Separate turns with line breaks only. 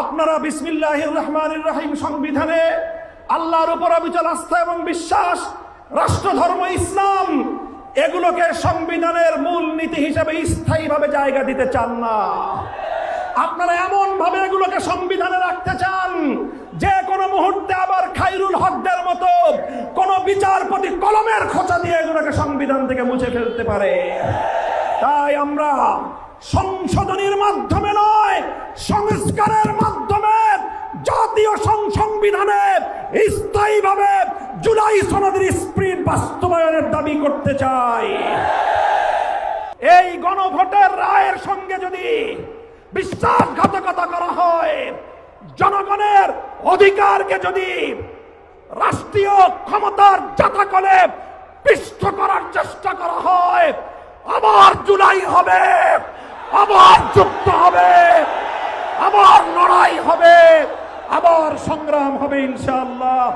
আপনারা বিসমিল্লাহির রহমানির রহিম সংবিধানে আল্লাহর উপর অবিচল আস্থা এবং বিশ্বাস, রাষ্ট্র ধর্ম ইসলাম, এগুলোকে সংবিধানের মূল নীতি হিসেবে স্থায়ীভাবে জায়গা দিতে চান না। আপনারা এমন ভাবে এগুলোকে সংবিধানে রাখতে চান যে কোনো মুহূর্তে আবার খায়রুল হকদের মতো কোন বিচারপতি কলমের খোঁচা দিয়ে এগুলোকে সংবিধান থেকে মুছে ফেলতে পারে। তাই আমরা সংশোধনীর মাধ্যমে নয়, সংস্কারের মাধ্যমে জাতীয় সংবিধানে স্থায়ীভাবে জুলাই সনদের স্পিরিট বাস্তবায়নের দাবি করতে চাই। এই গণভোটের রায়ের সঙ্গে যদি বিশ্বাসঘাতকতা করা হয়, জনগণের অধিকারকে যদি রাষ্ট্রীয় ক্ষমতার জাতাকলে পিষ্ট করার চেষ্টা করা হয়, আবার জুলাই হবে, আবার যুদ্ধ হবে, আবার লড়াই হবে, আবার সংগ্রাম হবে ইনশাআল্লাহ।